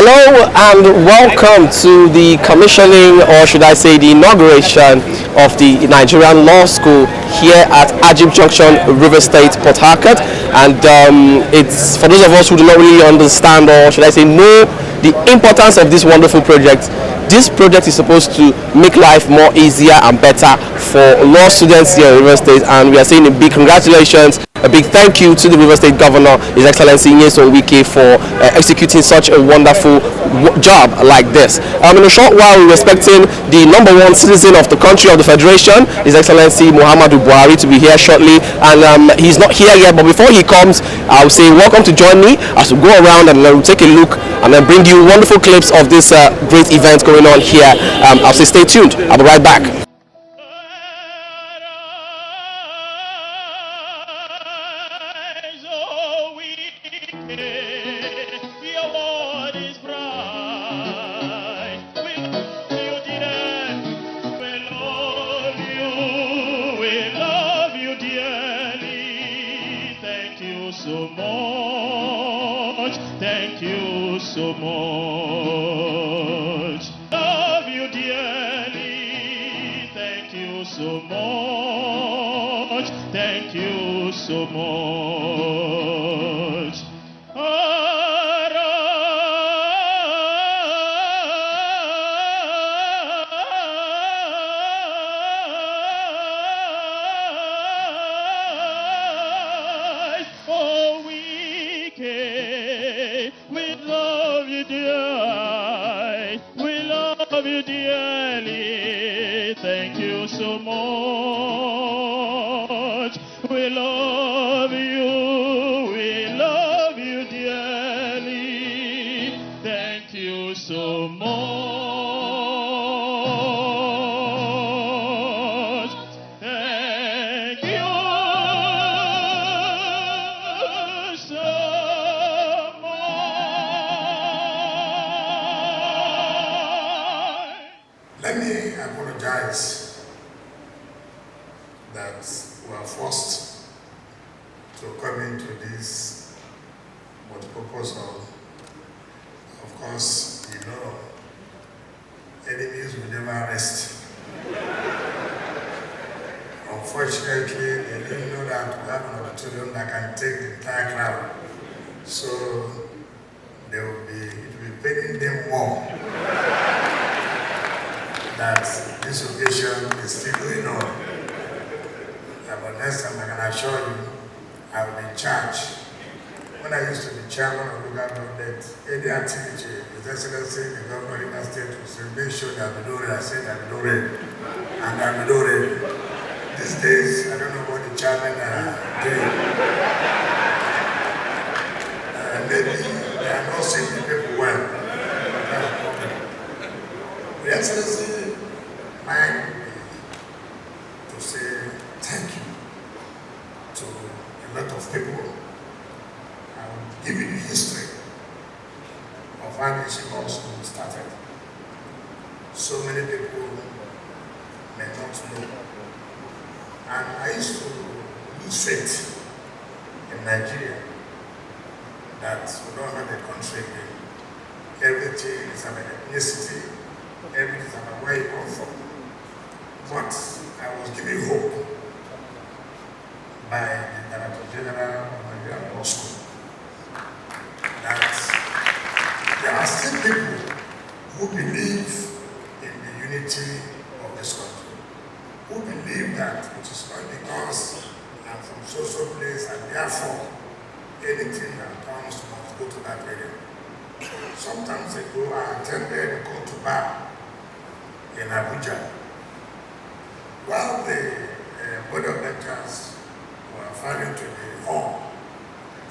Hello and welcome to the commissioning, or should I say the inauguration of the Nigerian Law School here at Ajib Junction, River State, Port Harcourt. And it's for those of us who do not really understand, or should I say know, the importance of this wonderful project. This project is supposed to make life more easier and better for law students here in River State, and we are saying a big congratulations, a big thank you to the River State Governor, His Excellency Wike, for executing such a wonderful job like this. In a short while, we're expecting the #1 citizen of the country, of the Federation, His Excellency Buhari, to be here shortly, and he's not here yet, but before he comes, I'll say welcome to join me as we go around and we'll take a look and then bring you wonderful clips of this great event going on here. I'll say stay tuned. I'll be right back. Thank you so much. Love you dearly. Thank you so much. Thank you so much. Oh, we love you dearly. We love you dearly. Thank you so much. We love you. We love you dearly. Thank you so much. Thank you so much. Let me apologize that we are forced to come into this multi-purpose hall. Of course, you know, enemies will never rest. Unfortunately, they didn't know that we have an auditorium that can take the entire crowd. So it will be paying them more that this occasion is still going on. But next time I can assure you, I will be in charge. When I used to be chairman of local government, any activity, His Excellency, the governor in the state will say, make sure that we do it. I said that we do it. And that we do it. These days, I don't know what the chairman are doing. Maybe they are not seeing the people well. The Excellency, mind to say thank you to a lot of people. I will give you the history of how this law school started. So many people may not know. And I used to lose faith in Nigeria that we don't have a country again. Everything is about ethnicity, everything is about where you come from. But I was given hope by the Director General of Nigerian Law School that there are still people who believe in the unity of this country, who believe that it is not because I'm from social place and therefore anything that comes must go to that area. Sometimes ago I attended a court bar in Abuja. While the board of lecturers were filing to the hall,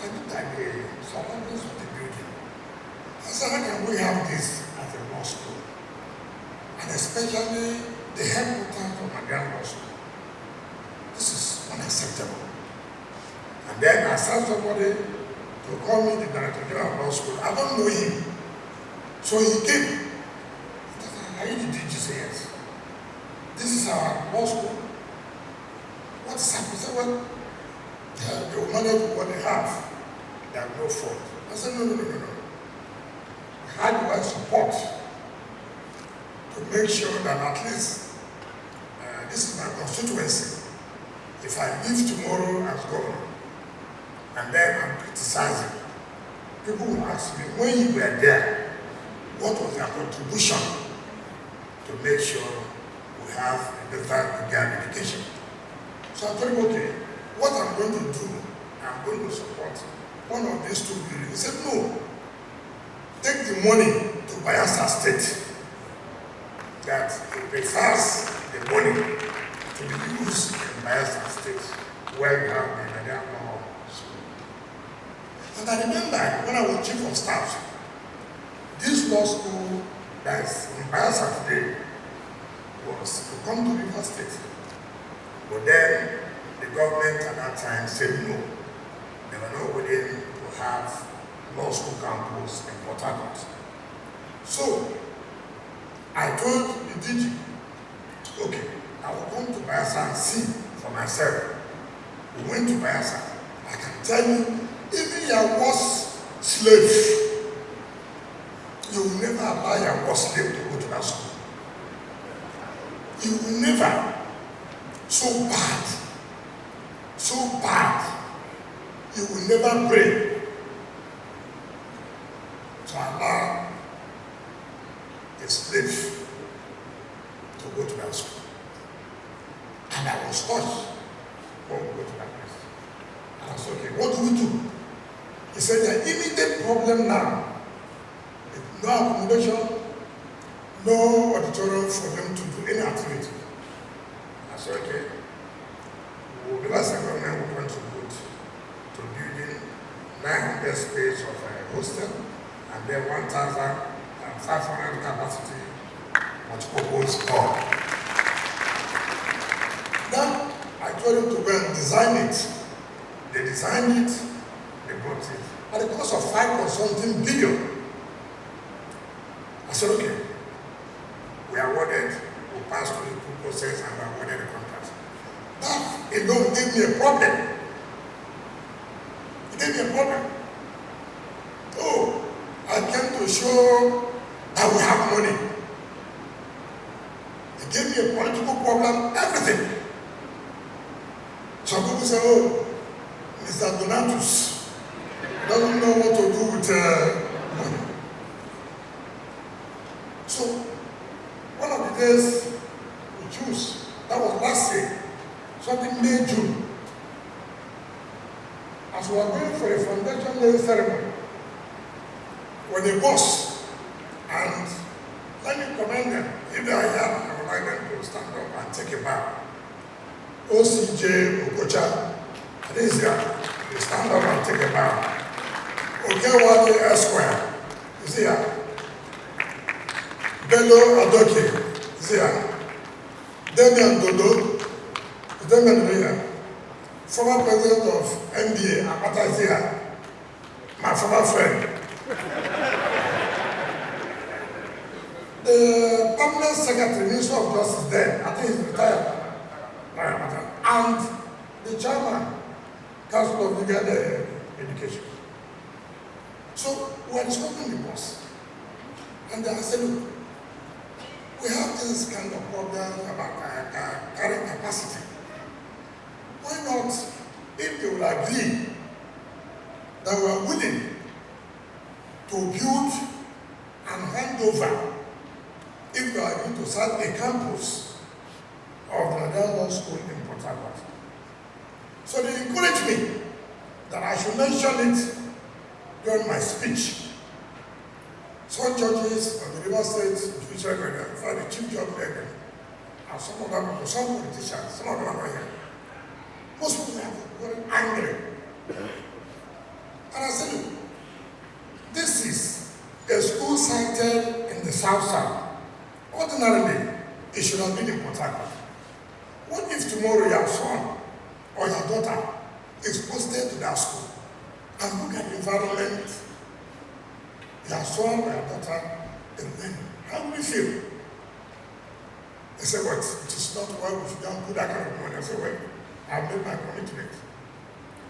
I looked at the surroundings of the building. I said, how can we have this as a law school? And especially the headquarters of Nigerian Law School. This is unacceptable. And then I sent somebody to call me the Director General of Law School. I don't know him. So he came. I said, are you the DG? He said, yes. This is our law school. What is happening? He said, well, they will manage what they have. They have no fault. I said, no. We how do I support to make sure that at least this is my constituency. If I leave tomorrow as governor and then I'm criticizing, people will ask me, when you were there, what was your contribution to make sure we have a better legal education? So I told him, okay, what I'm going to do, I'm going to support one of these two buildings. He said, no, take the money to Bayelsa State. That he prefers the money to be used in Bayelsa State, where you have the Nigerian law school. And I remember when I was chief of staff, this law school that is in Bayelsa today was to come to River State. But then the government at that time said no. They were not willing to have law school campus in Port Harcourt. So I told the DG, okay, I will come to Bayelsa and see for myself. We went to Bayelsa. I can tell you, even your worst slave, you will never allow your worst slave to go to that school. You will never. So bad, you will never pray to allow a slave to go to that school. And I was touched when we go to that place. And I said, okay, what do we do? He said, the immediate problem now is no accommodation, no auditorium for them to do any activity. I said, okay, we'll give us a government will contribute to building 900 space of a hostel and then 1,500 capacity multi-purpose hall. Then I told him to go and design it. They designed it, they bought it. At the cost of 5 or something billion. I said, okay, we are awarded, we passed through the process and we are awarded the contract. That alone gave me a problem. It gave me a problem. Oh, I came to show that we have money. It gave me a political problem, everything. Some people say, oh, Mr. Donatus doesn't know what to do with money. So, one of the days we choose, that was last year, something May, June. As we were going for a foundation laying ceremony, when the boss, and let me commend them, if they are here, I would like them to stand up and take a bow. OCJ Okocha, this here, you stand up and take a bow. Okewale Esquire, is here. Bello Adoke, is here. Damian Dodo, is Damian here. Former president of NBA, Akata, is here. My former friend. The permanent secretary, Minister of Justice, then, I think he's retired. And the chairman, Council of Legal Education. So we are discussing the boss. And I said, look, we have this kind of problem about carrying capacity. Why not, if they will agree that we are willing to build and hand over, if we are going to start a campus of the Nigerian Law School in Port Harcourt. So they encouraged me that I should mention it during my speech. Some judges of the River State Judicial Tribunal, in fact the Chief Judge there, and some of them, some politicians, some of them are not here. Most people are very angry. And I said, look, this is a school sited in the South Side. Ordinarily, it should have been in Port Harcourt. What if tomorrow your son or your daughter is posted to that school and look at the environment, your son or your daughter is learning? How will you feel? They say, what? It is not well, we should not put that kind of money. I say, well, I've made my commitment.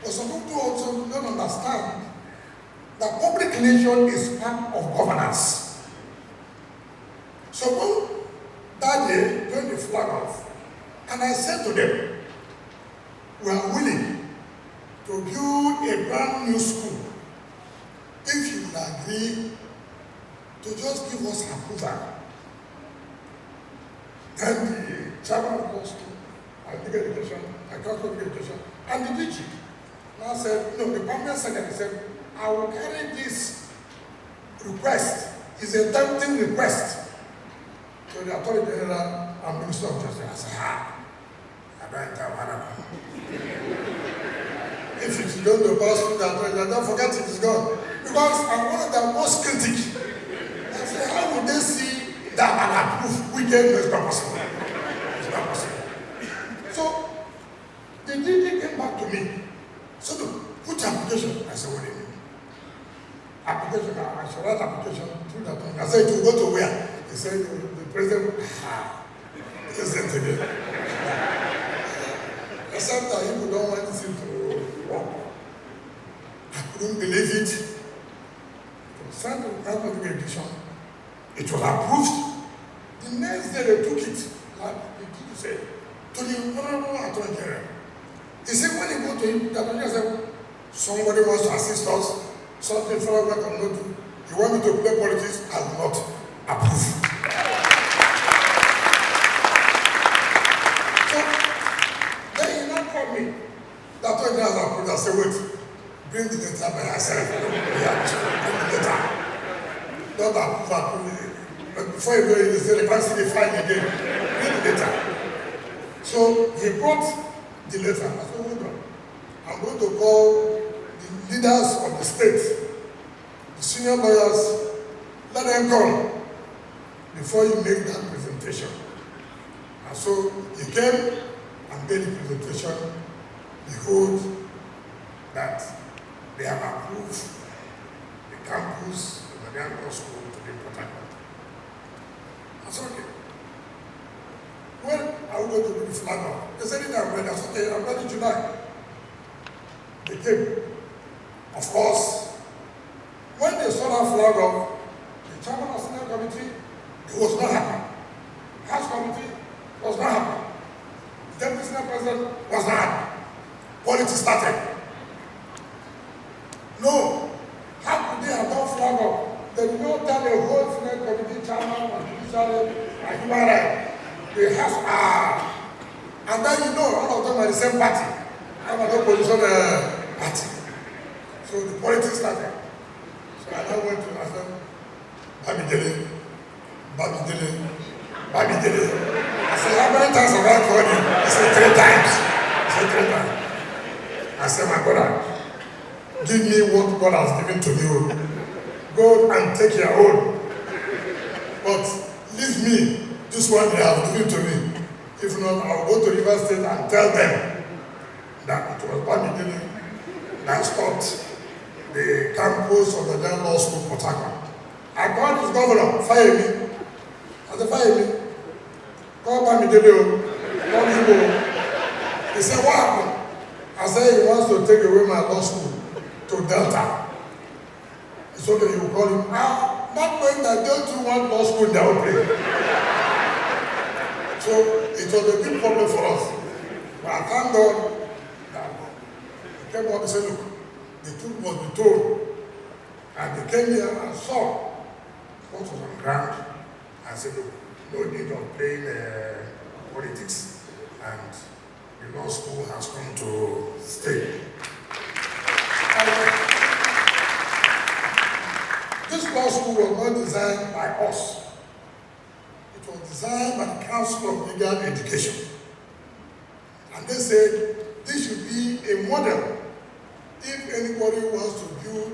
But some people also don't understand that public recognition is part of governance. So when that day, when the flag off, and I said to them, we are willing to build a brand new school if you will agree to just give us approval. Then the chairman of the school, education, education, and the DG now said, no, the permanent secretary said, I will carry this request, it's a tempting request, to the Attorney General and Minister of Justice. I said, I don't have if it's going to pass through the Attorney General, don't forget it is gone. Because I'm one of the most critical. I said, how would they see that and approve? We gave it's not possible. It's not possible. So, the DG came back to me. So, put application. I said, what do you mean? Application, I should write application through that one. I said, it will go to where? He said, the president, president again. Except that people don't want anything to work. I couldn't believe it. It was sent to the Council of Education. It was approved. The next day they took it, like the teacher said, to the Honorable Attorney General. He said, when he go to him, the Attorney General said, somebody wants to assist us, something federal government cannot do. You want me to play politics? I will not approve. So, then he now called me. The Attorney General has approved. I said, wait, bring the data by yourself. Bring the data. Not approve it. But before you go in, they say, they can't see the file again. Bring the data. So, he brought the letter. I said, hold on. I'm going to call the leaders of the state, the senior lawyers, let them come before you make that presentation. And so he came and made the presentation. Behold, that they have approved the campus of the Nigerian Law School to be protected. I said, okay. When are we going to do the flag off? They said, I'm ready. I said, okay, I'm ready July. They came. Of course, when they saw that flag off, the chairman of the Senate committee, he was not happy. House committee was not happy. The deputy Senate president was not happy. Politics started. No. How could they have done flag off? They did not tell the whole Senate committee chairman and judiciary and human rights. They have and then you know all of them are the same party. I'm an opposition party. So the politics started. So I now went to myself, Babi Dele. I said, how many times have I called you? He said, 3 times. I said, 3 times. I said, my brother, give me what God has given to you. Go and take your own. But leave me this one they have given to me. If not, I'll go to River State and tell them that it was Babi Dele that stopped the campus of the Nigerian Law School, Port Harcourt. I called his governor, fire me. I said, fire me. Call Babi Dele, call him. He said, what happened? I said, he wants to take away my law school to Delta. It's okay, you will call him. Not knowing that Delta want law school in their own place. So it was a big problem for us. But I thank God that he came up and said, look, the truth must be told. And they came here and saw what was on the ground. I said, look, no need of playing politics. And the law school has come to stay. This law school was not designed by us. It was designed by the Council of Legal Education. And they said this should be a model if anybody wants to build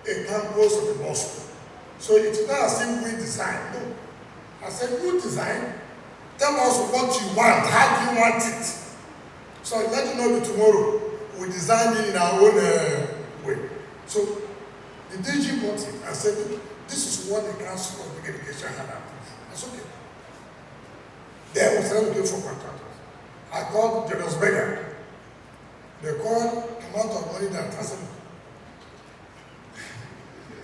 a campus of the law school. So it's not as if we design. No. I said, you design. Tell us what you want. How do you want it? So I'll let you know tomorrow. We designed it in our own way. So the DG bought it and said, this is what the Council of Legal Education had approved. That's okay. Then we started looking for contractors. I called Jonas Berger. They called the amount of money that I said,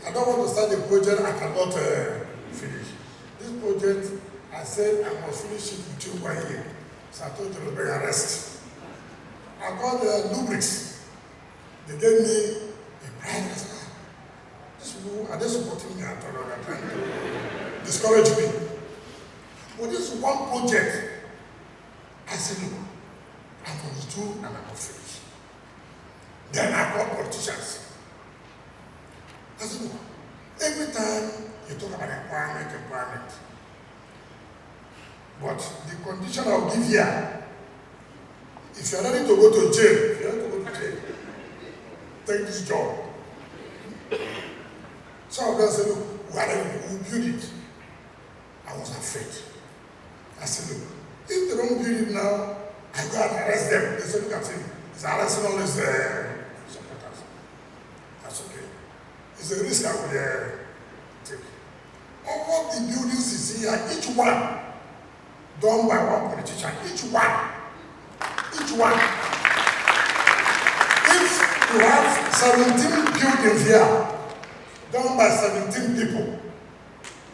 I don't want to start a project I cannot finish. This project, I said I must finish it within 1 year. So I told them to bring a rest. I got lubrics. They gave me a prize. I said, these people, are they supporting me at all? They're trying to discourage me. But this is one project. I said, look, I must do and I must finish. Then I called politicians. I said, look, every time you talk about empowerment, but the condition I'll give here, if you're ready to go to jail, take this job. Some of them said, look, we are ready, we'll build it. I was afraid. I said, look, if they don't build it now, I go and arrest them. They said, look at him, he's arresting all his supporters. That's okay. It's a risk I will take. All the buildings you see here, each one done by one politician, each one. If you have 17 buildings here, done by 17 people,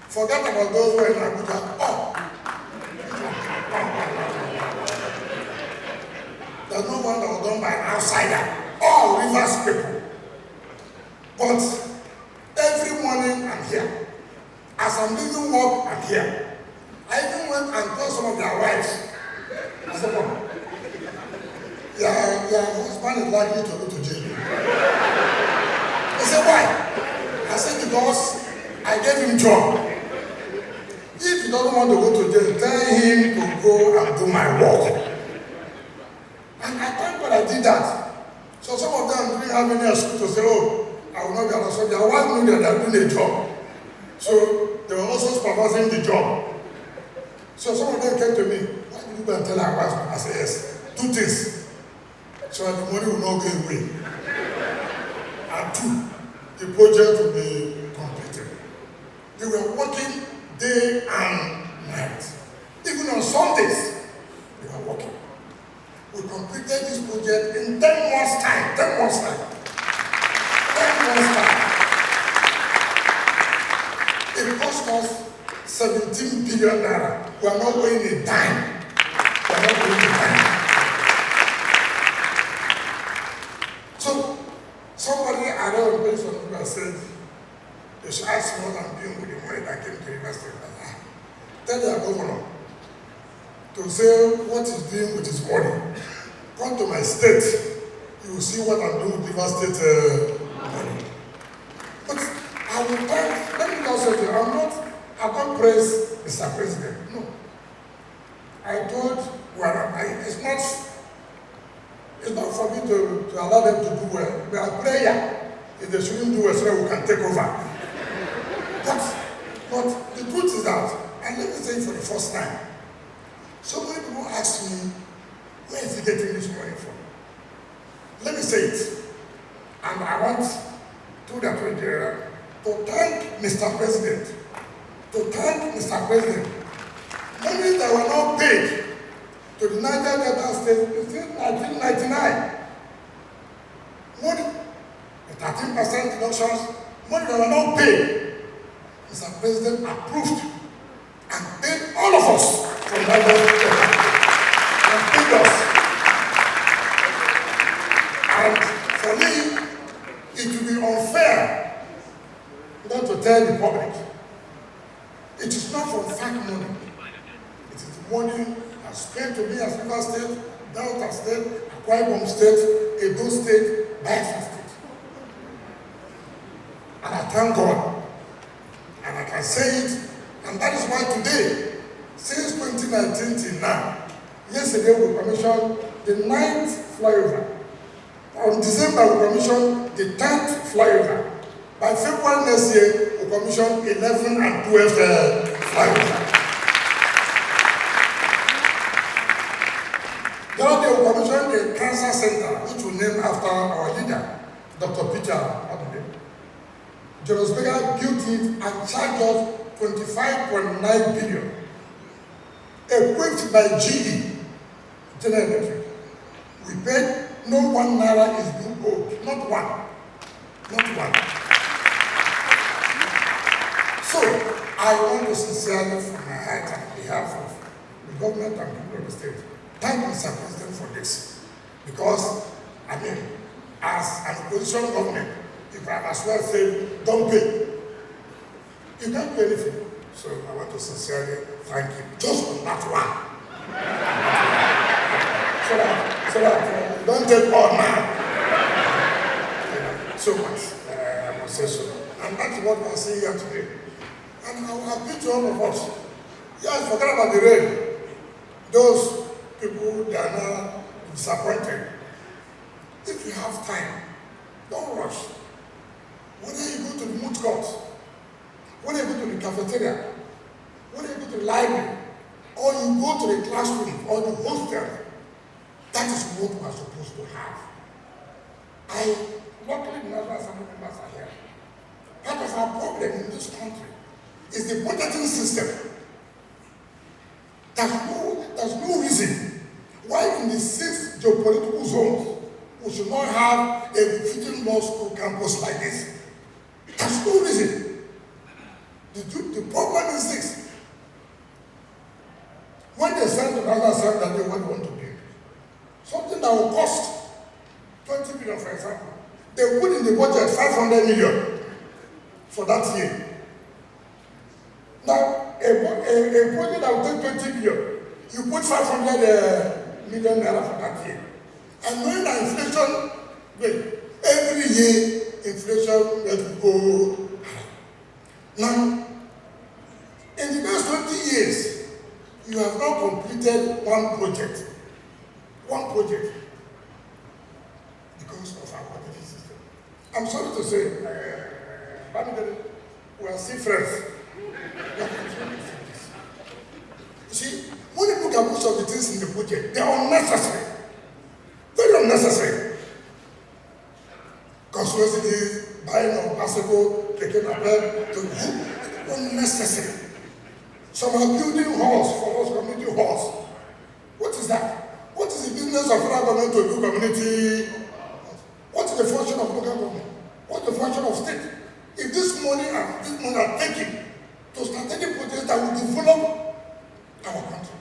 forget about those who are in Abuja. Oh! There's no one that was done by an outsider. All Rivers people. But every morning I'm here. As I'm leaving work, I'm here. I even went and told some of their wives. I said, "Mom, your husband is likely to go to jail." They said, "Why?" I said, "Because I gave him job. If he doesn't want to go to jail, tell him to go and do my work." And I thank God I did that. So some of them didn't have any excuse to say, "Oh, I will not be allowed." So their wife knew that they are doing a job. So they were also supervising the job. So some of them came to me, "Why did you go and tell our wife?" I said, "Yes, 2 things. So that the money will not go away. And 2, the project will be completed." They were working day and night. Even on Sundays, they were working. We completed this project in 10 months' time. 10 months' time. 10 months' time. It cost us 17 billion naira. We are not going a dime. We are not going a dime. So, somebody I don't know, some people said, they should ask more than being with the money that came to the university. Tell their governor to say what he's doing with his money. Come to my state, you will see what I'm doing with River State money. But I will thank, let me just say, I don't praise Mr. President. No. I told, it's not for me to allow them to do well. We are prayer. If they shouldn't do well, so we can take over. But the truth is that, and let me say it for the first time, so many people ask me, where is he getting this money from? Let me say it. And I want to thank Mr. President. To thank Mr. President. Money that were not paid to the Niger Delta State since 1999. Money, the 13% deductions, money that were not paid. Mr. President approved and paid all of us from Niger Delta. And paid us. And for me, it would be unfair not to tell the public. It is not from fact money. It is the money that's paid to me as River State, Delta State, Akwa Ibom State, Edo State, Bayelsa State. And I thank God. And I can say it. And that is why today, since 2019 till now, yesterday we commissioned the 9th flyover. On December we commissioned the 10th flyover. By February next year, we commissioned 11 and 12 flyovers. The other day we commissioned a cancer center, which we named after our leader, Dr. Peter. Jonas Berger built it and charged us 25.9 billion, equipped by GE, General Electric. We paid, no 1 naira is being owed, not one. I want to sincerely, from my heart, on behalf of the government and people of the state, thank Mr. President for this. Because, I mean, as an opposition government, if I as well say, don't pay, you can't do anything. So I want to sincerely thank you just on that one. so that don't take all now. So much, I must say so. And that's what we are seeing here today. And I will appeal to all of us. Yes, forget about the rain. Those people, they are now disappointed. If you have time, don't rush. Whether you go to the moot court, whether you go to the cafeteria, whether you go to the library, or you go to the classroom or the hostel, that is what we are supposed to have. Luckily, the National Assembly members are here. Part of our problem in this country is the budgeting system. There's no reason why in the 6 geopolitical zones we should not have a fitting law school campus like this. There's no reason. The problem is this. When they send the National Assembly that they want to build, something that will cost 20 billion, for example, they put in the budget 500 million for that year. Now, a project that will take 20 billion, you put 500 million naira for that year. And knowing that inflation rate, every year, inflation will go high. Now, in the next 20 years, you have not completed one project. One project. Because of our budgeting system. I'm sorry to say, we are still friends. You see, when you look at most of the things in the budget, they are unnecessary. Very unnecessary. Constituencies, buying of bicycle, taking a bed, unnecessary. Some are building halls for those community halls. What is that? What is the business of federal government to do community? What is the function of local government? What's the function of state? If this money are taken to strategic projects that will develop our country.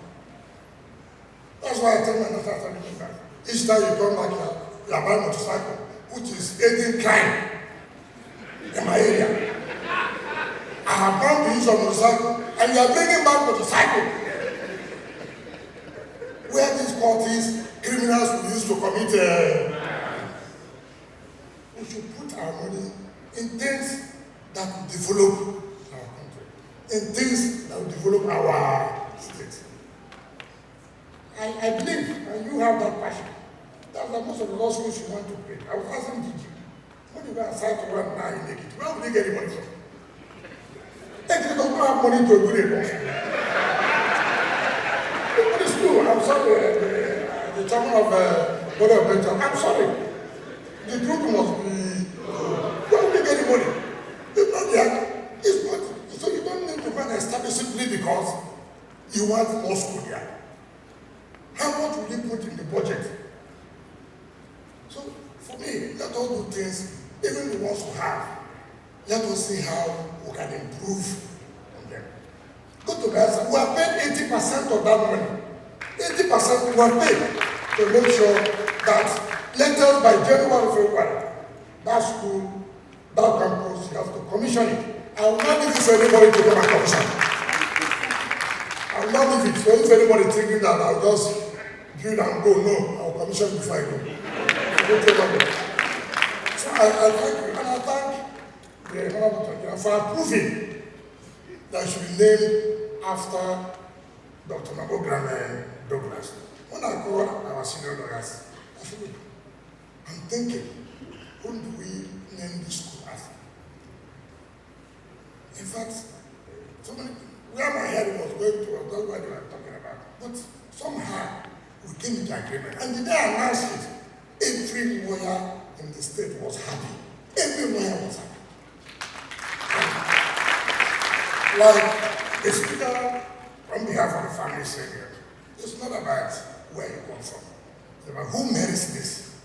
That's why I tell my national assembly members, each time you come back here, you are buying a motorcycle, which is aiding crime in my area. I have gone to use a motorcycle, and you are bringing back motorcycle. Where these parties, criminals will use to commit we should put our money in things that will develop our country, in things that will develop our state. I believe, and you have that passion. That's why most of the law schools you want to pay. I was asking Gigi, when you go aside to run now in Ekiti, where will they get the money from? Ekiti does not have money to do the law school. What is true? I'm sorry, the chairman of Board of Benjamin, I'm sorry. The truth must be, where will they get the money? It's not there. It's not. So you don't need to go and establish simply because you want law school there. How much will you put in the budget? So for me, let us do things, even the ones we have. Let us see how we can improve on them. Go to Gaza. We have paid 80% of that money. 80% we have paid to make sure that later by January, February, that school, that campus, you have to commission it. I will not leave it for anybody to come and commission. I will not leave it. So if anybody thinking that I'll just build and go, no, I'll commission before I go. So I thank you, and I thank the Honorable for approving that should be named after Dr. Nabogram Douglas. When I call our senior lawyers, I said, I'm thinking, who do we name this school after? In fact, where my head was going to, I don't know what they were talking about. But somehow, we came into agreement. And the day I announced it, every lawyer in the state was happy. Every lawyer was happy. Like the speaker, on behalf of the family, said here, it's not about where you come from. It's about who merits this.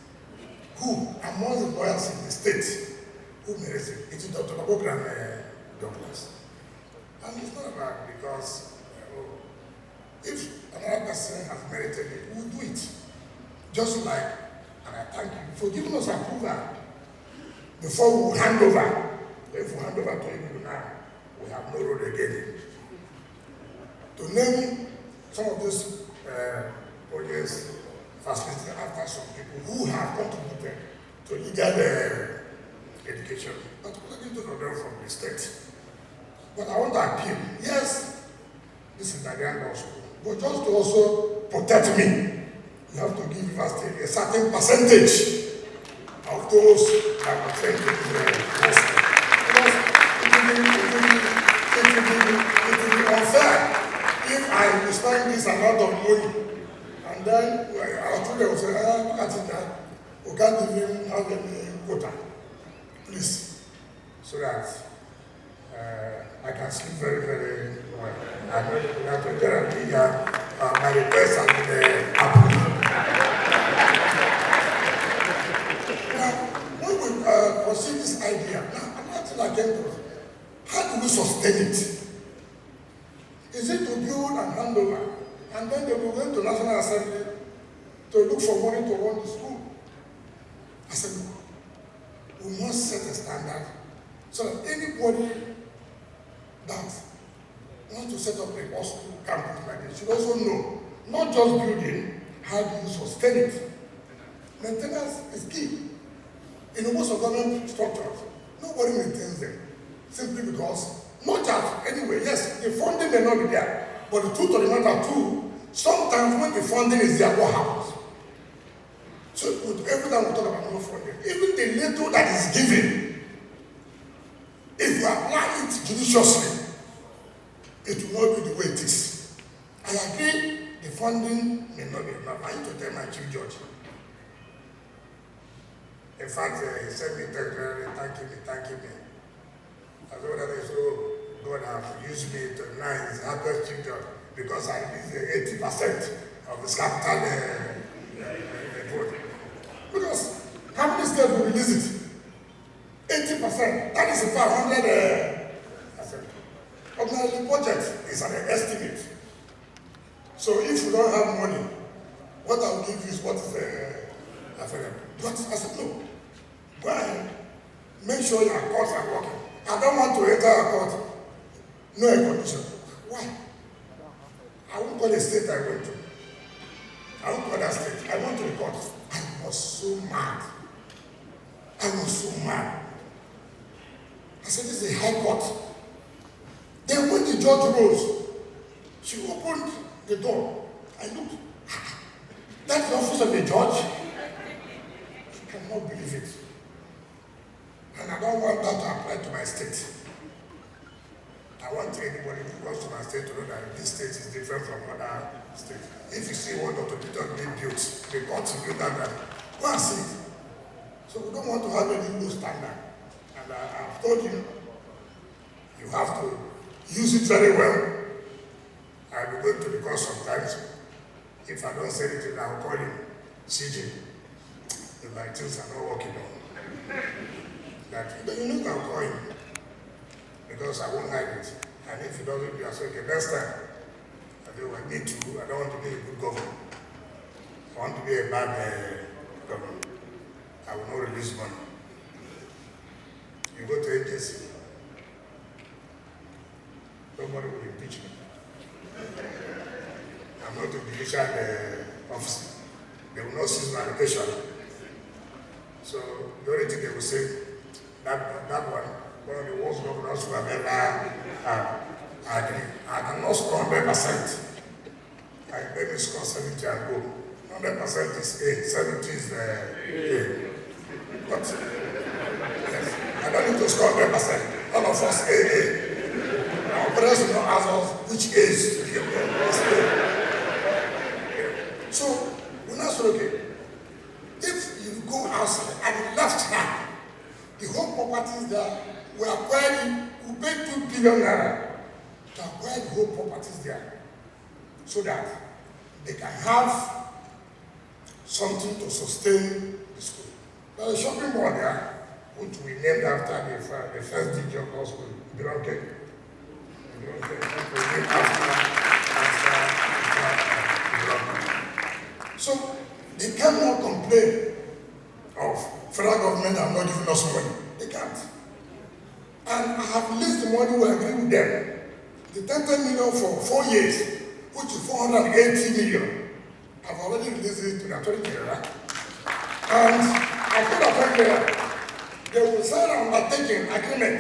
Who, among the lawyers in the state, who merits it? It is Dr. Nabogram Douglas. And And it's not about because if another person has merited it, we'll do it. Just like, and I thank you for giving us approval before we hand over. If we hand over to you now, we have no road again. To name some of these projects facilitated after some people who have contributed to legal education, but we don't know them from the state. But I want to appeal, yes, this is Nigerian law school, but just to also protect me, you have to give university a certain percentage of those that are trained to be law school. It will be unfair if I will spend this amount of money and then our children will say, look at it now, we can't even have any quota. Please, so that I can sleep very, very well. And that will guarantee my request has been approved. Now, when we proceed this idea, now I'm not again, how do we sustain it? Is it to build and hand over, and then they will go to National Assembly to look for money to run the school? I said, no. We must set a standard so that anybody that wants to set up a law school campus like this should also know, not just building, how do you sustain it? Maintenance is key. In most of government structures, nobody maintains them, simply because, not just, anyway, yes, the funding may not be there, but the truth of the matter too, sometimes when the funding is there, what happens? So every time we talk about no funding, even the little that is given, if you apply it judiciously, it will not be the way it is. I agree the funding may not be enough. I need to tell my chief judge. In fact, he sent me thanking me. I told him, so God has used me to now his happiest chief judge because I released 80% of his capital vote. Because how many states will release it? 80%. That is about 100%. Ordinary the budget is an estimate. So if you don't have money, what I'll give you is what is available. But I said, no. Go ahead. Make sure your courts are working. I don't want to enter a court. No air condition. Why? I won't call the state I went to. I won't call that state. I went to the court. I was so mad. I said, this is a high court. Then when the judge rose, she opened the door. I looked. That's the office of the judge. I cannot believe it. And I don't want that to apply to my state. I want anybody who goes to my state to know that this state is different from other states. If you see one Dr. Peter being built, the court will build that, go and see it. So we don't want to have any low standard. And I've told you, you have to use it very well. I'll be going to the court sometimes. If I don't say anything, I'll call him CJ. If my things are not working on. That you know I'll call him. Because I won't like it. And if he doesn't do it, I say, okay, next time, I do I need to, I don't want to be a good governor. I want to be a bad governor. I will not release money. You go to agency, nobody will impeach me. I'm not a judicial officer. They will not seize my location. So the only thing they will say, that one of the worst governors who have ever had. I cannot score 100%. I maybe score 70 and go. 100% is A, 70 is A. But yes, I don't need to score 100%. All of us A. Our parents will not ask us which A is to give them. So we're not so okay. If you go outside at the left hand, the whole properties there, we acquired, we paid 2 billion naira to acquire the whole properties there so that they can have something to sustain the school. There's a shopping mall there, which we named after the first DJ of our school, Biranke. So they cannot complain of federal government are not giving us money. They can't. And I have released the money, we agree with them. The 10 million for 4 years, which is 480 million. I've already released it to the Attorney General. And I told the Attorney General, they will sign an undertaking agreement.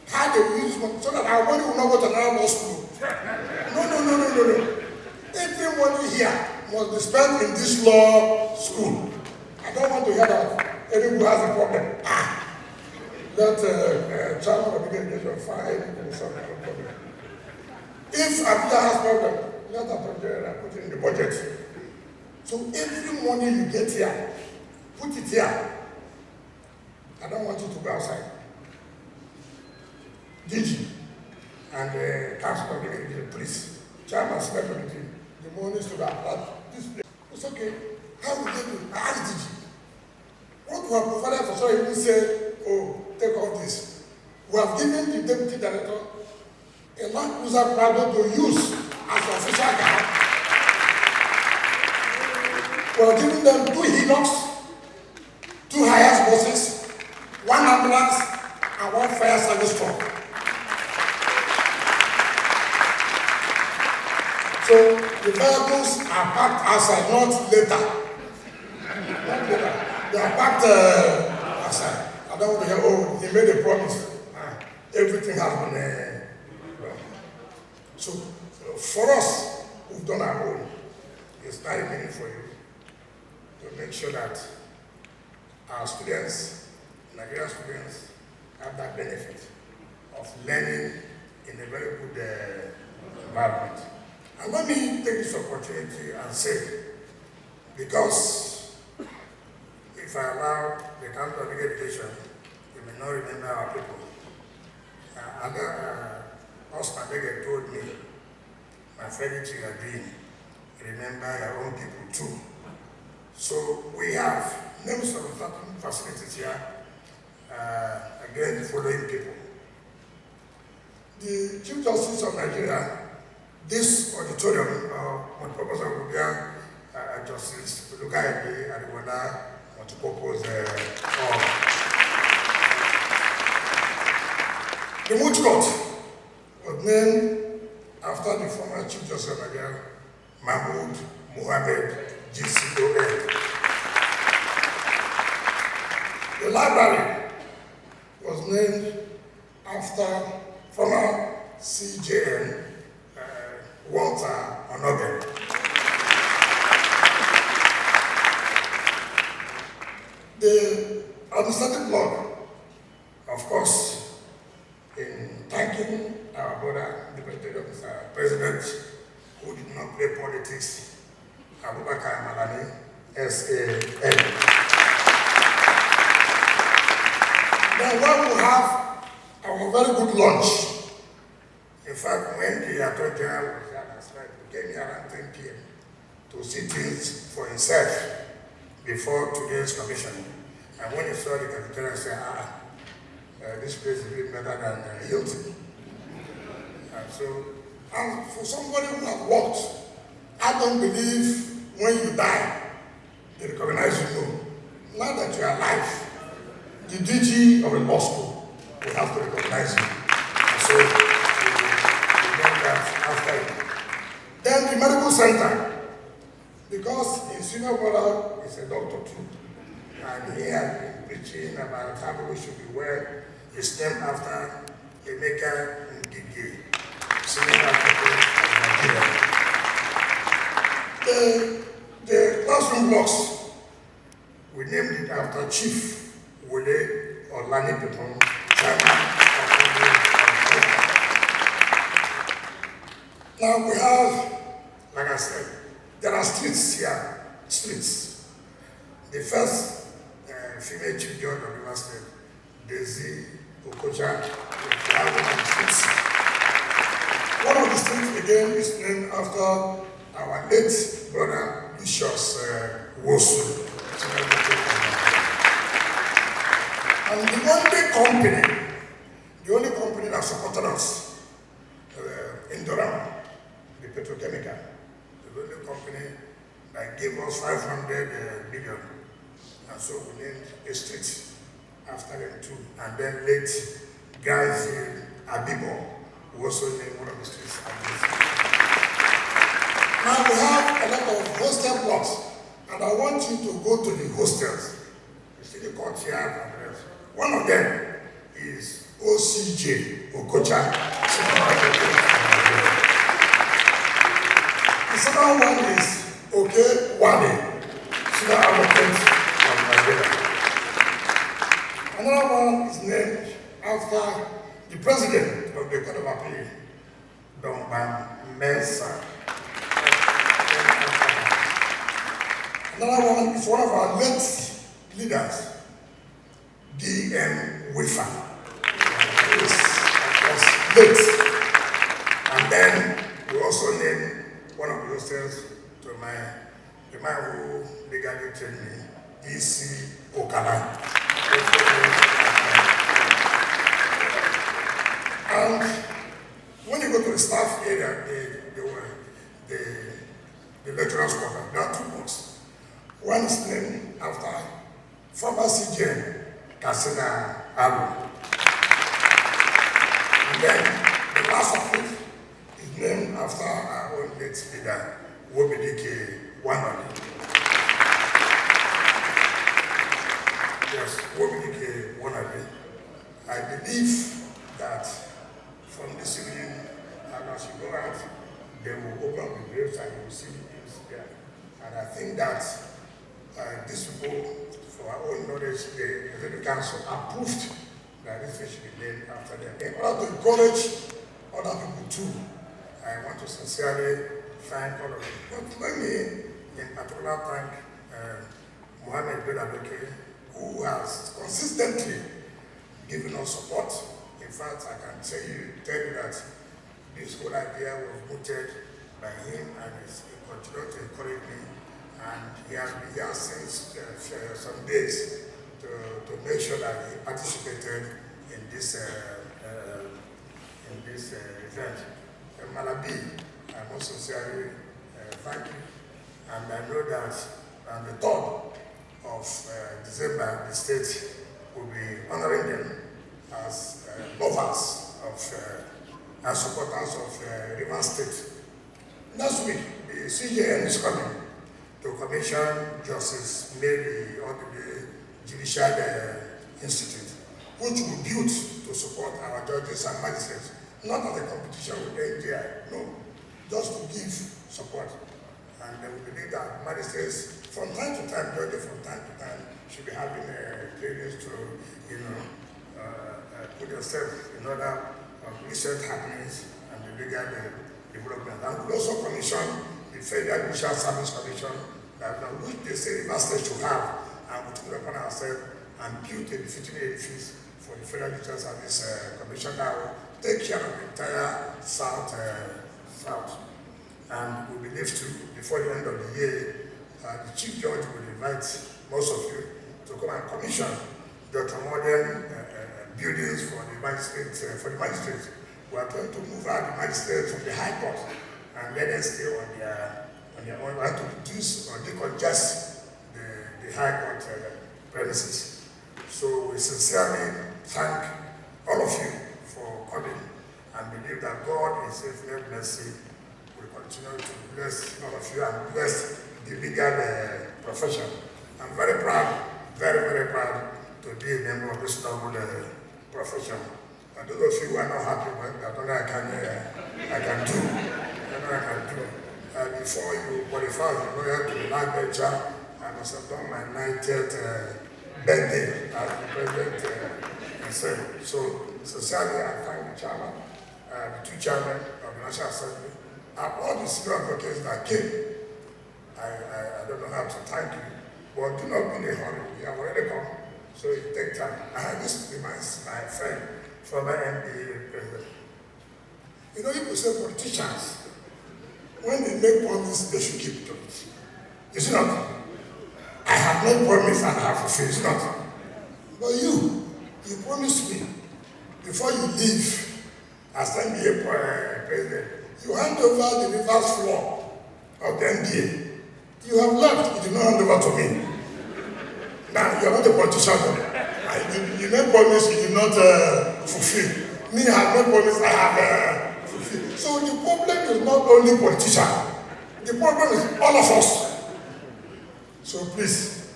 How they will use money so that our money will not go to another law school. No. Every money here must be spent in this law school. I don't want to hear that anyone has a problem. That chairman of the education fine and something problem. If Abuja has problem, let Abuja put it in the budget. So every money you get here, put it here. I don't want you to go outside. DG and council of the education, please. Chairman secretary, the money is to that this place. It's okay. How will they do? I asked DG. What we have provided for so even say, oh, take off this. We have given the deputy director a Land Cruiser Prado to use as official guard. We have given them 2 Hilux, 2 highest buses, 1 ambulance, and 1 fire service truck. So the vehicles are parked outside, not later. Not later. They are parked outside. I don't want to hear, oh, he made a promise. Everything has been done. So for us, we've done our own. It's very meaningful for you to make sure that our students, Nigerian students, have that benefit of learning in a very good environment. And let me take this opportunity and say, because if I allow the Council of Education, you may not remember our people. Osman Bege told me, my friend Chigadin, remember your own people too. So we have names of facilities here, again following people. The Chief Justice of Nigeria, this auditorium, multi-purpose Abuja Justice Lukaide Adiwala, multi-purpose the Moot Court was named after the former Chief Justice of Nigeria, Mahmoud Mohammed GCON. The library was named after former CJN Walter Onogen. The administrative block, of course, in thanking our brother, the President, who did not play politics, Abubakar Malani, SAN. Then when we have our very good lunch, in fact, when the Attorney General was here, he came here around 10 p.m. to see things for himself before today's commission. And when he saw the cafeteria, he said, this place is even better than Hilton. And so, and for somebody who has worked, I don't believe when you die, they recognize you. No. Now that you are alive, the DG of a law school will have to recognize you. And so, we know that after it. Then the medical center, because his senior brother is a doctor too, and he has been preaching about how we should be well. It's named after Emeka Ngige, senior architect of Nigeria. The classroom blocks, we named it after Chief Wole Olani Pepon, chairman of Now we have, like I said, there are streets here, streets. The first female chief judge of River State, Daisy Okocha, streets. One of the streets again is named after our late brother Lucius Wosu. And the only company that supported us almost 500 million. And so we named a street after them too. And then late guys in Abibo, we also named one of the streets. Now we have a lot of hostel blocks, and I want you to go to the hostels. You see the courtyard and the rest. One of them is OCJ, Okocha. The second one is Okay Wade, Senior Advocate of Nigeria. Another one is named after the President of the Court of Appeal, Don Mensa. Another one is one of our late leaders, D.M. Wifa. He was late. And then we also named one of the hostels to the man who legally trained me, E.C. Okada. And when you go to the staff area, the lecturer's quarter, there are two books. One is named after former CJN, Kassina Abu. And then the last of it is named after our own late leader, Wobidike Wanoni. Yes, Wobidike Wanoni. I believe that from this evening, and as you go out, they will open the graves and you will see the names there. And I think that these people, for our own knowledge, the Executive Council approved that this thing should be named after them. In order to encourage other people too, I want to sincerely thank all of you. But let me, in particular, thank Mohammed Ben Abeke, who has consistently given us support. In fact, I can tell you that this whole idea was mooted by him, and he continued to encourage me. And he has been here since some days to make sure that he participated in this event. Malabi, I most sincerely thank you. And I know that on the 3rd of December, the state will be honoring them as lovers of and supporters of Rivers State. Next week, the CJN is coming to commission Justice Mary Odile Judicial Institute, which will build to support our judges and magistrates, not as a competition with NGI, no, just to give support. And we believe that magistrates, from time to time, judges from time to time, should be having trainings to, put themselves in order of recent happenings and the legal development. And we also commission the Federal Judicial Service Commission, which they say the master should have, and we took it upon ourselves and built a befitting edifice for the Federal Judicial Service Commission that will take care of the entire South. And we believe too, before the end of the year, the Chief Judge will invite most of you to come and commission the modern buildings for the magistrates. We are trying to move out the magistrates from the High Court and let them stay on their own. We have to reduce or decongest the High Court premises. So we sincerely thank all of you for coming and believe that God in His infinite mercy will continue to bless all of you and bless the legal profession. I'm very proud, very, very proud to be a member of this noble profession. And those of you who are not happy with that, I can do. Before you qualify as a lawyer to the law lecture, I must have done my 90th birthday as the president himself. So, sincerely, I thank the chairman, the two chairmen of the National Assembly, and all the senior advocates that came. I don't know how to thank you, but do not be in a hurry. You have already come, so it takes time. This reminds my friend, former NBA president. You know, people say politicians, when they make promise, they should keep to it. Is it not? I have made promise and I have fulfilled. Is it not? But you promised me before you leave as NBA president, you hand over the reverse floor of the NBA. You have left, you did not hand over to me. Now, you are not a politician. You made promise you did not fulfill. Me, I have made promise I have fulfilled. So the problem is not only politician. The problem is all of us. So please,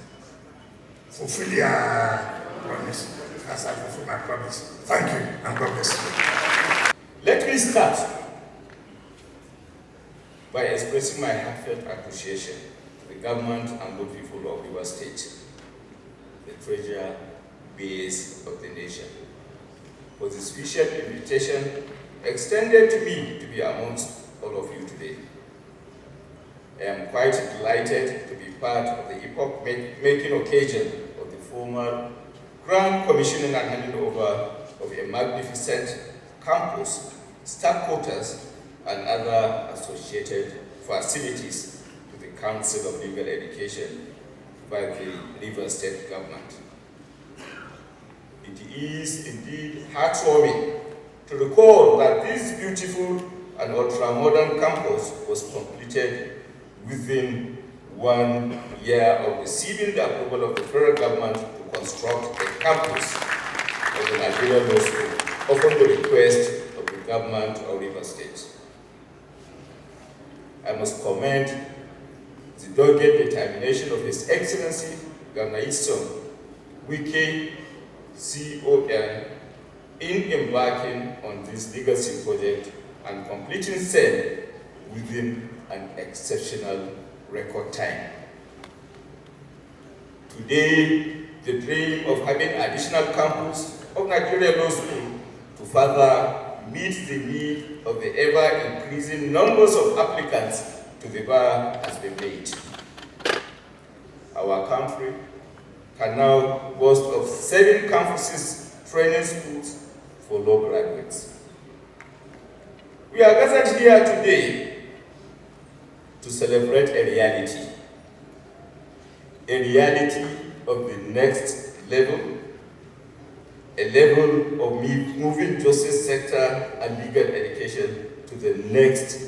fulfill your promise as I fulfill my promise. Thank you, and God bless you. Let me start by expressing my heartfelt appreciation to the government and good people of Rivers State, the treasure base of the nation, for the special invitation extended to me to be amongst all of you today. I am quite delighted to be part of the epoch-making occasion of the formal grand commissioning and handing over of a magnificent campus, staff quarters, and other associated facilities to the Council of Legal Education by the Rivers State government. It is indeed heartwarming to recall that this beautiful and ultra-modern campus was completed within 1 year of receiving the approval of the federal government to construct a campus of the Nigerian Law School, upon the request of the government of Rivers State. I must commend the dogged determination of His Excellency Governor Wike, CON, in embarking on this legacy project and completing said within an exceptional record time. Today, the dream of having additional campus of Nigerian Law School to further meet the need of the ever-increasing numbers of applicants to the bar has been made. Our country can now boast of 7 campuses, training schools for law graduates. We are gathered here today to celebrate a reality of the next level, a level of moving justice sector and legal education to the next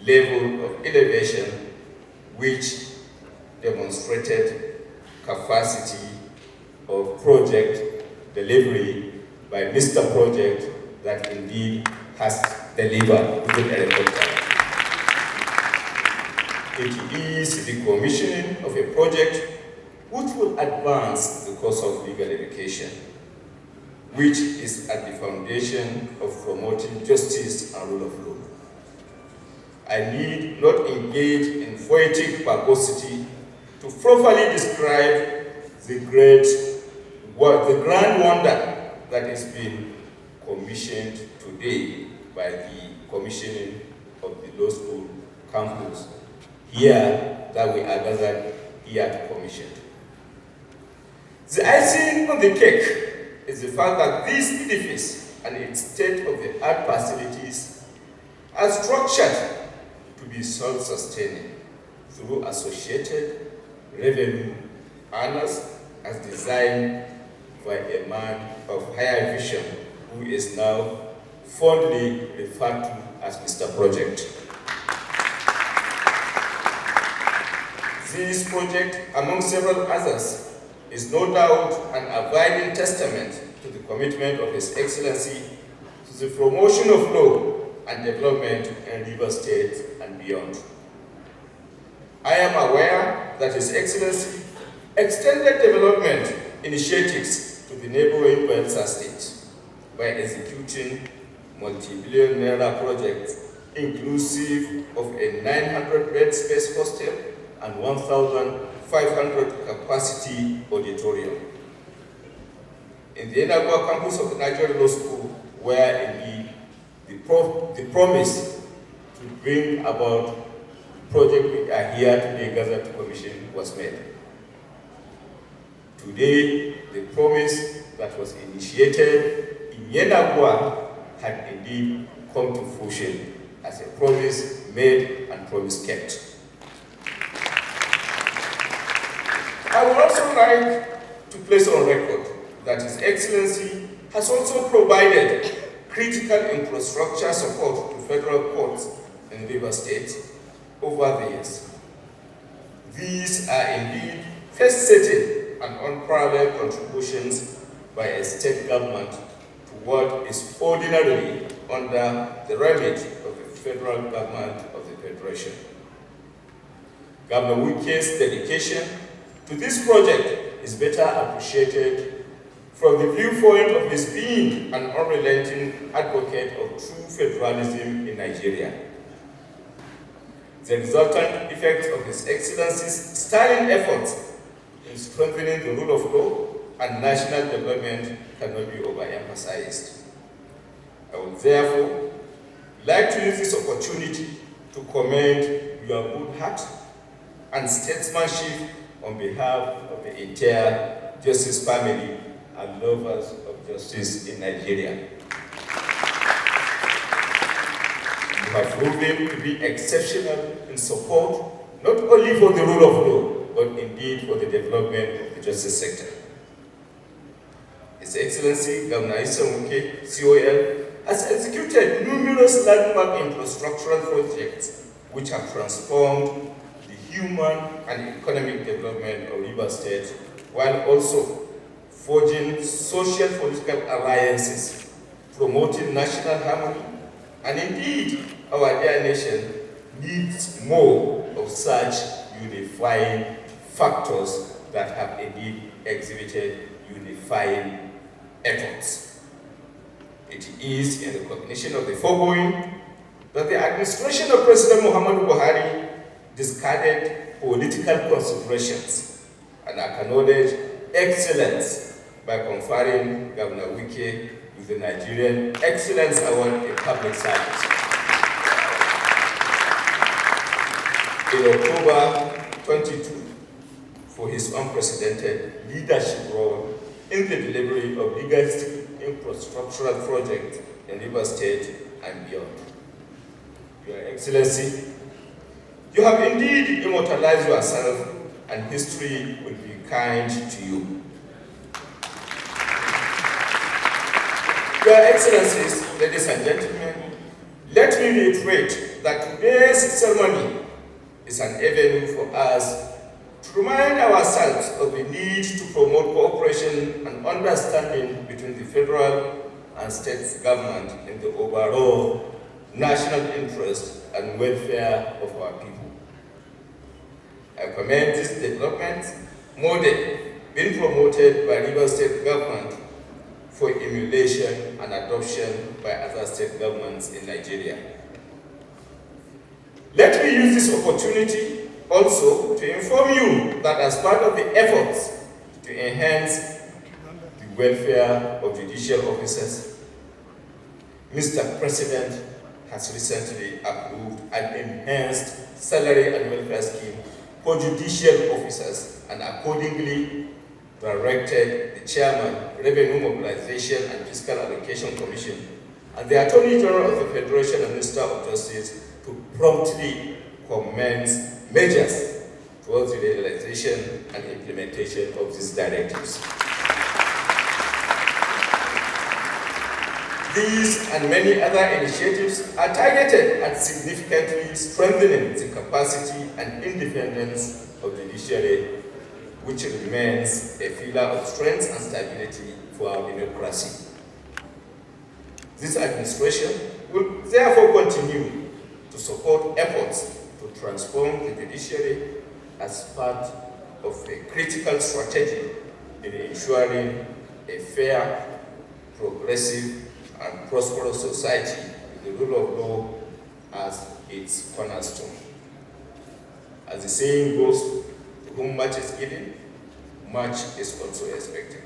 level of elevation, which demonstrated capacity of project delivery by Mr. Project that indeed has delivered within a record time. It is the commissioning of a project which will advance the course of legal education, which is at the foundation of promoting justice and rule of law. I need not engage in poetic verbosity to properly describe the grand wonder that is being commissioned today by the commissioning of the law school campus here that we are gathered here to commission. The icing on the cake is the fact that this edifice and its state-of-the-art facilities are structured to be self-sustaining through associated revenue earners as designed by a man of higher vision who is now fondly referred to as Mr. Project. This project, among several others, is no doubt an abiding testament to the commitment of His Excellency to the promotion of law and development in Rivers State and beyond. I am aware that His Excellency extended development initiatives to the neighboring Bayelsa State by executing multi-billion naira projects inclusive of a 900-bed space hostel and 1,500 capacity auditorium. In the Enagua campus of the Nigerian Law School, where indeed the promise to bring about the project we are here today gathered to commission was made. Today, the promise that was initiated in Yenagua had indeed come to fruition as a promise made and promise kept. I would also like to place on record that His Excellency has also provided critical infrastructure support to federal courts in Rivers State over the years. These are indeed first-setting and unparalleled contributions by a state government to what is ordinarily under the remit of the federal government of the Federation. Governor Wike's dedication to this project is better appreciated from the viewpoint of his being an unrelenting advocate of true federalism in Nigeria. The resultant effect of His Excellency's sterling efforts in strengthening the rule of law and national development cannot be overemphasized. I would therefore like to use this opportunity to commend your good heart and statesmanship on behalf of the entire justice family and lovers of justice in Nigeria. You have proven to be exceptional in support not only for the rule of law, but indeed for the development of the justice sector. His Excellency Governor Wike, COL, has executed numerous landmark infrastructural projects which have transformed the human and economic development of Rivers State, while also forging social political alliances, promoting national harmony, and indeed, our dear nation needs more of such unifying factors that have indeed exhibited unifying efforts. It is in recognition of the foregoing that the administration of President Muhammadu Buhari discarded political considerations and acknowledged excellence by conferring Governor Wike with the Nigerian Excellence Award in Public Service. In October 22, for his unprecedented leadership role in the delivery of legacy infrastructural projects in Rivers State and beyond. Your Excellency, you have indeed immortalized yourself, and history will be kind to you. Your Excellencies, ladies and gentlemen, let me reiterate that today's ceremony is an avenue for us to remind ourselves of the need to promote cooperation and understanding between the federal and state government in the overall national interest and welfare of our people. I commend this development model being promoted by Rivers State government for emulation and adoption by other state governments in Nigeria. Let me use this opportunity also to inform you that as part of the efforts to enhance the welfare of judicial officers, Mr. President has recently approved an enhanced salary and welfare scheme for judicial officers and accordingly directed the Chairman, Revenue Mobilization and Fiscal Allocation Commission, and the Attorney General of the Federation and Minister of Justice to promptly commence measures towards the realization and implementation of these directives. These and many other initiatives are targeted at significantly strengthening the capacity and independence of the judiciary, which remains a pillar of strength and stability for our democracy. This administration will therefore continue to support efforts to transform the judiciary as part of a critical strategy in ensuring a fair, progressive, and prosperous society with the rule of law as its cornerstone. As the saying goes, to whom much is given, much is also expected.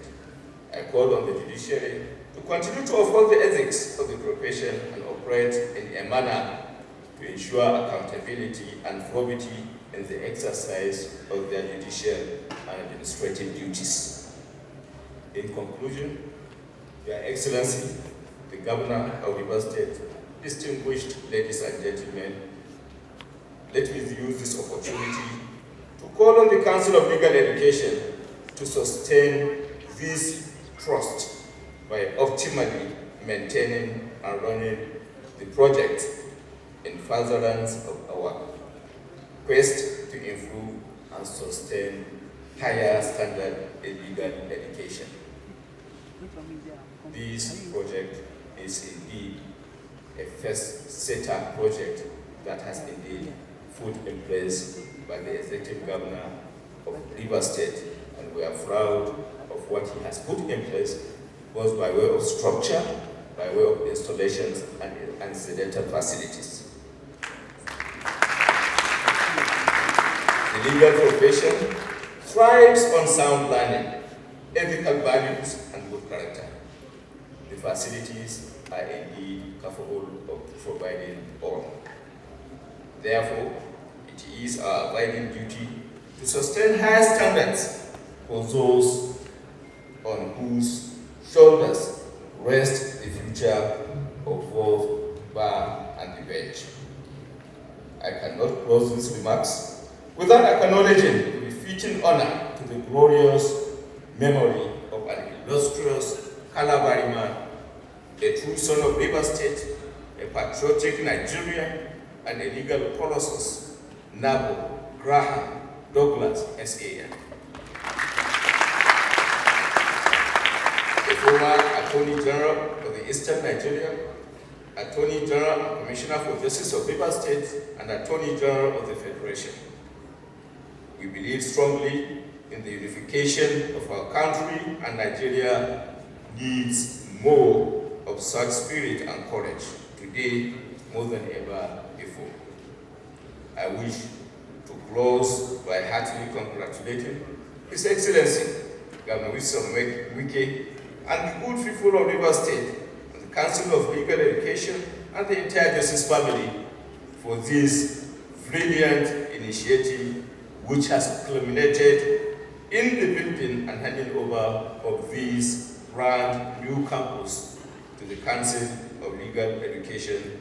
I call on the judiciary to continue to uphold the ethics of the profession and operate in a manner to ensure accountability and probity in the exercise of their judicial and administrative duties. In conclusion, Your Excellency, the Governor of Rivers State, distinguished ladies and gentlemen, let me use this opportunity to call on the Council of Legal Education to sustain this trust by optimally maintaining and running the project in furtherance of our quest to improve and sustain higher standard in legal education. This project is indeed a first setup project that has indeed put in place by the executive governor of Rivers State, and we are proud of what he has put in place, both by way of structure, by way of installations and incidental facilities. The legal profession thrives on sound learning, ethical values, and good character. The facilities are indeed capable of providing all. Therefore, it is our abiding duty to sustain high standards for those on whose shoulders rest the future of both bar and the bench. I cannot close these remarks without acknowledging the befitting honor to the glorious memory of an illustrious Calabari man, a true son of Rivers State, a patriotic Nigerian, and a legal colossus, Nabo Graham Douglas, SAN. The former Attorney General of the Eastern Nigeria, Attorney General and Commissioner for Justice of Rivers State, and Attorney General of the Federation. We believe strongly in the unification of our country, and Nigeria needs more of such spirit and courage today more than ever before. I wish to close by heartily congratulating His Excellency Governor Wike and the good people of Rivers State, and the Council of Legal Education, and the entire Justice family for this brilliant initiative, which has culminated in the building and handing over of this brand new campus to the Council of Legal Education,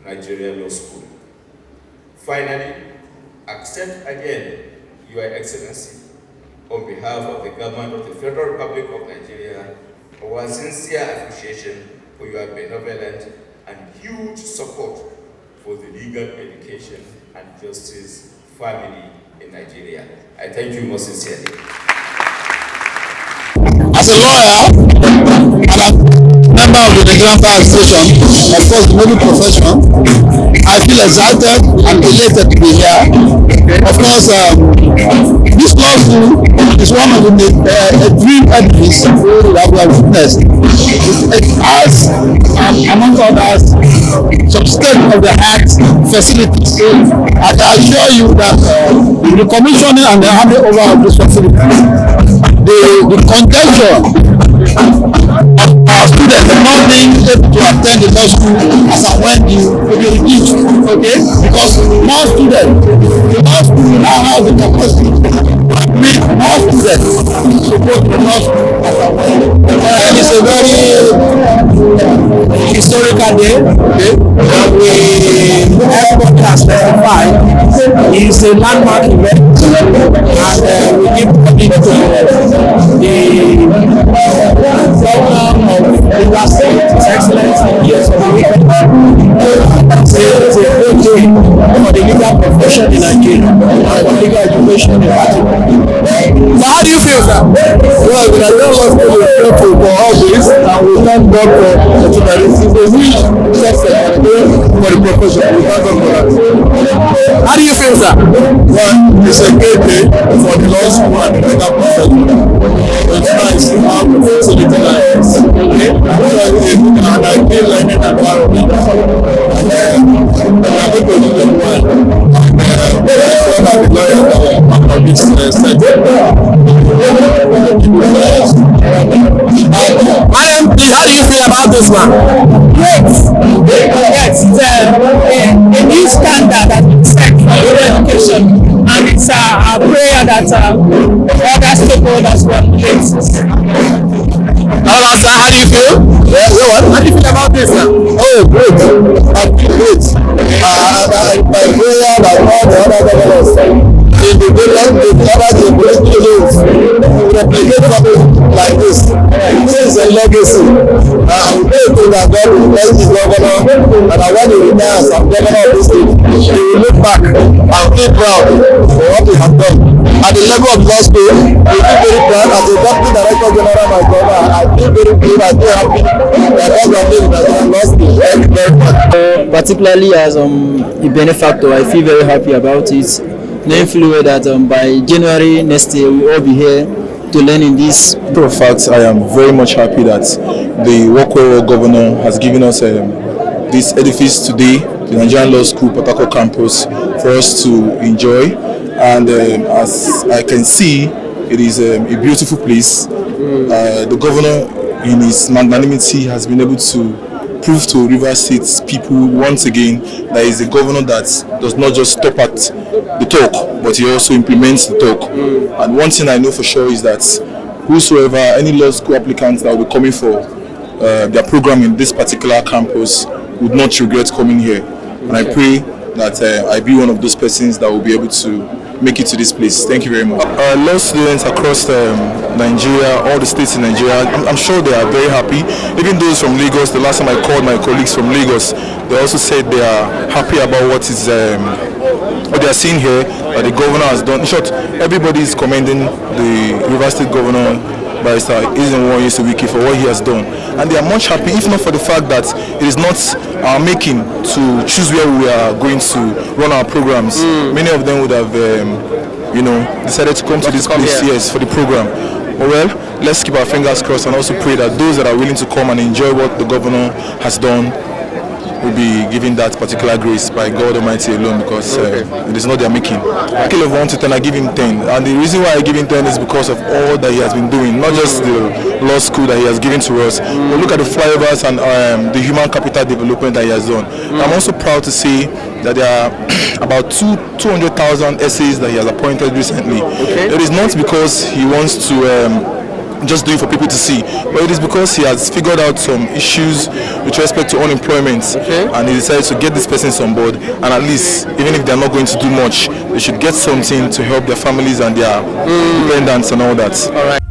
Nigeria Law School. Finally, accept again, Your Excellency, on behalf of the government of the Federal Republic of Nigeria, our sincere appreciation for your benevolent and huge support for the legal education and justice family in Nigeria. I thank you most sincerely. As a lawyer and a member of the Nigerian Bar Association, of course, the legal profession, I feel excited and elated to be here. Of course, this law school is one of the dream edifice that we have witnessed. It has, among others, some state-of-the-art facilities. I can assure you that the commissioning and the handing over of this facility, the contention of our students not being able to attend the law school as and when will be reduced, okay? Because more students, the law school now have the capacity to admit more students to go to the law school as and when. It's a very historical day, okay? And everybody has testified. It's a landmark event, and we give credit to the governor of Rivers State, His Excellency, years of the weekend. It's a great day for the legal profession in Nigeria, and for legal education in particular. So how do you feel, sir? Well, we are very much grateful for all this, and we thank God for the opportunity. It's a huge success for the profession. We thank God for that. How do you feel, sir? Well, it's a great day for the law school and the legal profession. It's nice to have a facility like this. Okay? And I feel like an environment. And I think we're doing well. IMP, how do you feel about this one? Great. Yes, it's a new standard that we set for education, and it's a prayer that other stakeholders will place. How do you feel? Yeah, how do you feel about this? Oh, great. I feel great. My prayer, my God, the other governors. in the villain, the other political replicate something like this. This is a legacy. I'm grateful that God will bless this governor, and I want to retire as governor of this state. He will look back and feel proud for what he has done. At the level of law school, we feel very proud. As a deputy director general, my governor, I feel very good. I feel happy that all of them that are law school. Thank you very much. Particularly as a benefactor, I feel very happy about it. Knowing fully well that by January next year we will all be here to learn in this. For a fact, I am very much happy that the Wike governor has given us this edifice today, the Nigerian Law School Port Harcourt campus, for us to enjoy. And as I can see, it is a beautiful place. The governor, in his magnanimity, has been able to prove to Rivers State's people once again that he's a governor that does not just stop at the talk, but he also implements the talk. And one thing I know for sure is that whosoever, any law school applicants that will be coming for their program in this particular campus would not regret coming here. And I pray that I be one of those persons that will be able to make it to this place. Thank you very much. Law students across Nigeria, all the states in Nigeria, I'm sure they are very happy. Even those from Lagos, the last time I called my colleagues from Lagos, they also said they are happy about what they are seeing here, that the governor has done. In short, everybody is commending the Rivers State governor, Barrister Wike, for what he has done, and they are much happy, if not for the fact that it is not our making to choose where we are going to run our programs. Many of them would have decided to come to this place, yes, for the program. Well, let's keep our fingers crossed and also pray that those that are willing to come and enjoy what the governor has done will be given that particular grace by God Almighty alone, because it is not their making. I kill of 1 to 10, I give him 10, and the reason why I give him 10 is because of all that he has been doing, not just the law school that he has given to us, but look at the flyovers and the human capital development that he has done. I'm also proud to say that there are about 200,000 essays that he has appointed recently. It is not because he wants to just do it for people to see, but it is because he has figured out some issues with respect to unemployment, and he decided to get these persons on board, and at least, even if they are not going to do much, they should get something to help their families and their dependents and all that.